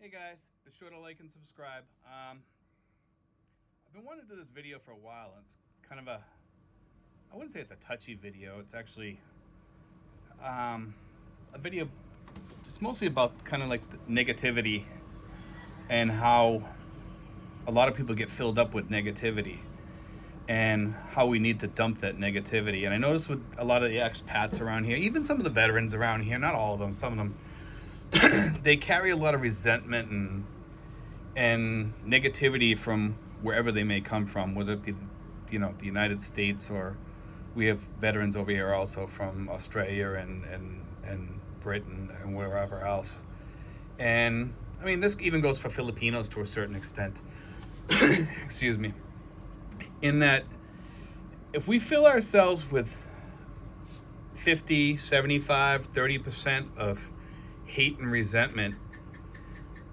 Hey guys, be sure to like and subscribe. I've been wanting to do this video for a while. It's kind of I wouldn't say it's a touchy video. It's actually a video. It's mostly about kind of like the negativity and how a lot of people get filled up with negativity and how we need to dump that negativity. And I notice with a lot of the expats around here, even some of the veterans around here, not all of them, some of them, they carry a lot of resentment and negativity from wherever they may come from, whether it be, the United States, or we have veterans over here also from Australia and Britain and wherever else. And I mean, this even goes for Filipinos to a certain extent. Excuse me. In that, if we fill ourselves with 50, 75, 30% of hate and resentment,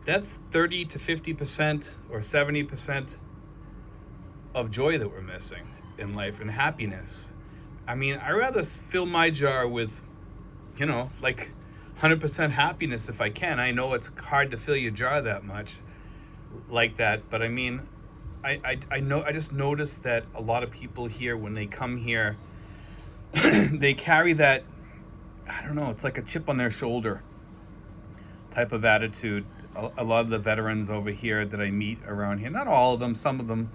that's 30 to 50% or 70% of joy that we're missing in life and happiness. I mean, I'd rather fill my jar with, like 100% happiness if I can. I know it's hard to fill your jar that much like that, but I mean, I just noticed that a lot of people here, when they come here, they carry that, I don't know, it's like a chip on their shoulder type of attitude. A lot of the veterans over here that I meet around here, not all of them, some of them,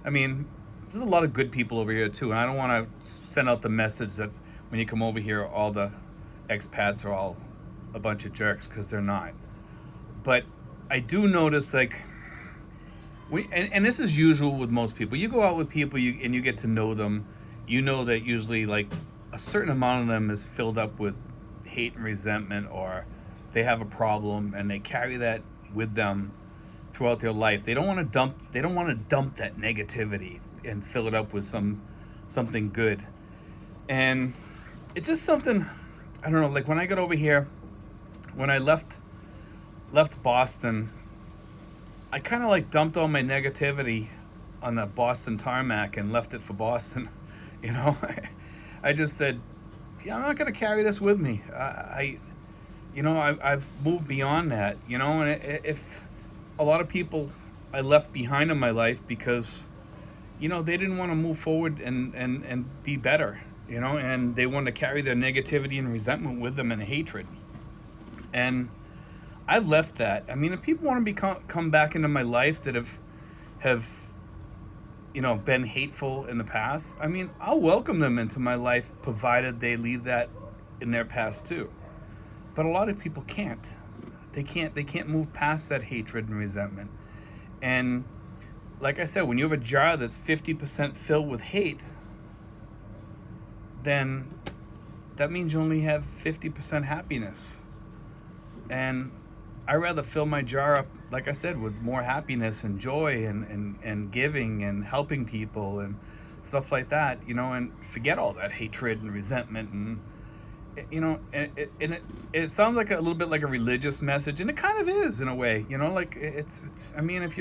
I mean, there's a lot of good people over here too. And I don't want to send out the message that when you come over here, all the expats are all a bunch of jerks, because they're not. But I do notice, like, and this is usual with most people. You go out with people and you get to know them. You know that usually, like, a certain amount of them is filled up with hate and resentment, or they have a problem and they carry that with them throughout their life. They don't want to dump that negativity and fill it up with something good. And it's just something, I don't know, like when I got over here, when I left Boston, I kind of like dumped all my negativity on the Boston tarmac and left it for Boston. I just said, yeah, I'm not going to carry this with me. I've moved beyond that, and if a lot of people I left behind in my life because, they didn't want to move forward and be better, and they wanted to carry their negativity and resentment with them and hatred. And I've left that. I mean, if people want to come back into my life that have been hateful in the past, I mean, I'll welcome them into my life, provided they leave that in their past too. But a lot of people can't. They can't move past that hatred and resentment. And like I said, when you have a jar that's 50% filled with hate, then that means you only have 50% happiness. And I rather fill my jar up, like I said, with more happiness and joy and giving and helping people and stuff like that, and forget all that hatred and resentment. And it sounds like a little bit like a religious message, and it kind of is in a way, like it's I mean,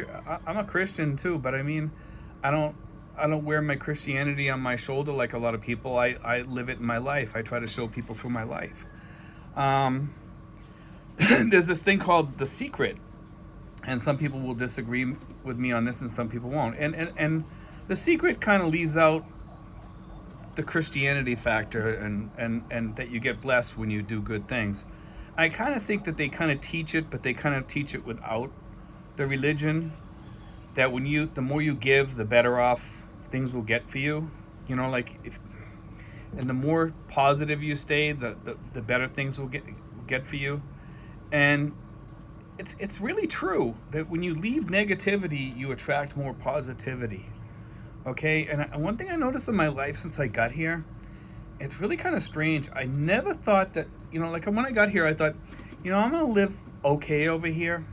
I'm a Christian too, but I mean, I don't wear my Christianity on my shoulder like a lot of people. I live it in my life. I try to show people through my life. There's this thing called The Secret, and some people will disagree with me on this and some people won't. And The Secret kind of leaves out the Christianity factor and that you get blessed when you do good things. I kind of think that they kind of teach it, but they kind of teach it without the religion, that the more you give, the better off things will get for you. And the more positive you stay, the better things will get for you. And it's really true that when you leave negativity, you attract more positivity. Okay, and one thing I noticed in my life since I got here, it's really kind of strange. I never thought that, like when I got here, I thought, I'm going to live okay over here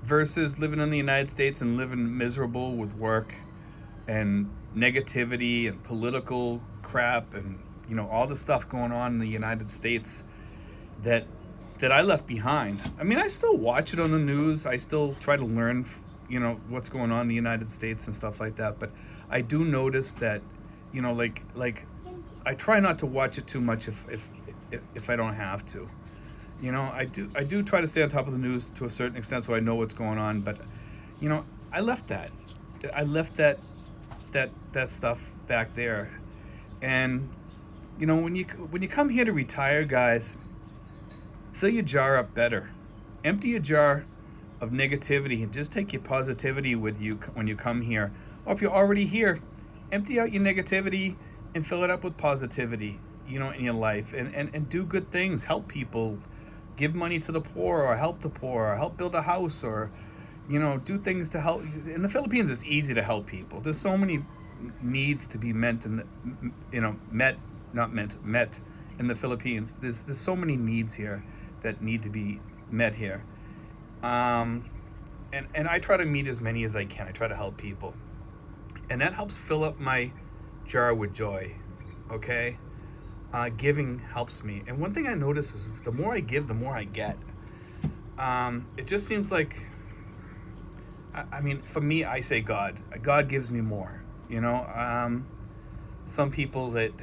versus living in the United States and living miserable with work and negativity and political crap and, all the stuff going on in the United States that I left behind. I mean, I still watch it on the news. I still try to learn what's going on in the United States and stuff like that. But I do notice that, like I try not to watch it too much if I don't have to. You know, I do try to stay on top of the news to a certain extent, so I know what's going on. But you know, I left that. I left that stuff back there. And you know, when you come here to retire, guys, fill your jar up better. Empty your jar of negativity and just take your positivity with you when you come here. Or if you're already here, empty out your negativity and fill it up with positivity, you know, in your life. And do good things, help people, give money to the poor, or help the poor, or help build a house, or, you know, do things to help. In the Philippines, it's easy to help people. There's so many needs to be met in the, you know, met in the Philippines. There's so many needs here that need to be met here. And I try to meet as many as I can. I try to help people. And that helps fill up my jar with joy, okay? Giving helps me. And one thing I notice is the more I give, the more I get. It just seems like, I mean, for me, I say God. God gives me more, you know? Some people that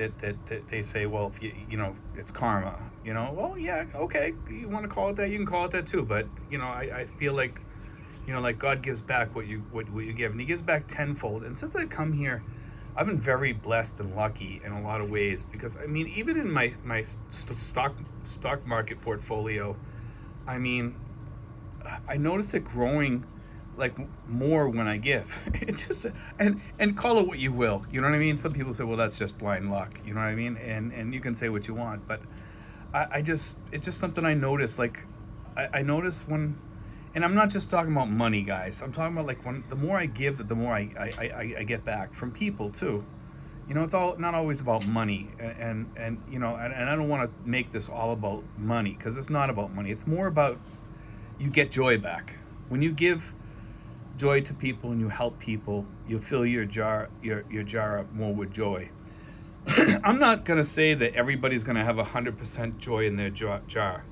they say, well, if you know, it's karma, you know. Well, yeah, okay, you want to call it that, you can call it that too. But you know, I feel like, you know, like God gives back what you give, and He gives back tenfold. And since I've come here, I've been very blessed and lucky in a lot of ways, because I mean, even in my stock market portfolio, I mean, I notice it growing like more when I give. It just, and call it what you will, you know what I mean? Some people say, well, that's just blind luck, you know what I mean? And you can say what you want, but I just, it's just something I notice. Like I notice when, and I'm not just talking about money, guys. I'm talking about like when the more I give, the more I get back from people too. You know, it's all not always about money, and you know, and I don't want to make this all about money, because it's not about money. It's more about, you get joy back when you give joy to people and you help people. You fill your jar up more with joy. I'm not gonna say that everybody's gonna have 100% joy in their jar.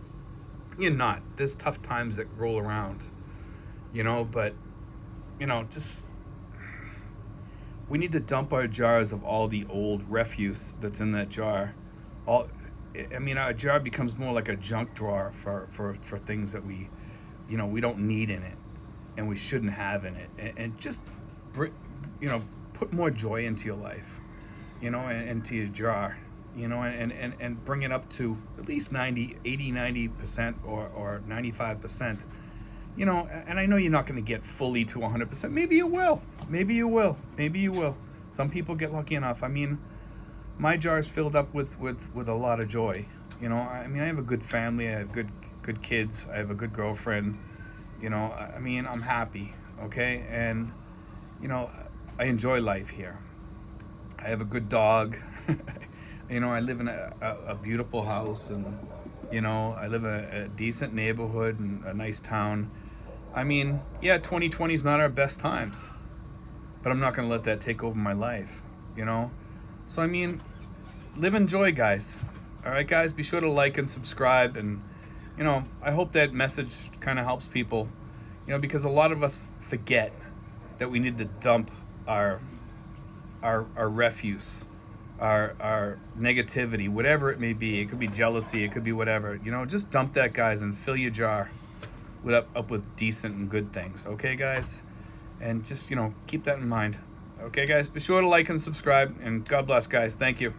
You're not. There's tough times that roll around, you know. But you know, just, we need to dump our jars of all the old refuse that's in that jar. I mean, our jar becomes more like a junk drawer for things that we, you know, we don't need in it, and we shouldn't have in it. And just, you know, put more joy into your life, you know, and into your jar, you know, and bring it up to at least 90% or 95%, you know. And I know you're not going to get fully to 100%. Maybe you will. Maybe you will. Some people get lucky enough. I mean, my jar is filled up with a lot of joy, you know. I mean, I have a good family. I have good kids. I have a good girlfriend. You know, I mean, I'm happy, okay? And, you know, I enjoy life here. I have a good dog. You know, I live in a beautiful house, and, you know, I live in a decent neighborhood and a nice town. I mean, yeah, 2020 is not our best times, but I'm not going to let that take over my life, you know? So, I mean, live and enjoy, guys. All right, guys, be sure to like and subscribe, and, you know, I hope that message kind of helps people, you know, because a lot of us forget that we need to dump our refuse, our negativity, whatever it may be. It could be jealousy, it could be whatever. You know, just dump that, guys, and fill your jar up with decent and good things. Okay, guys? And just, you know, keep that in mind. Okay, guys? Be sure to like and subscribe, and God bless, guys. Thank you.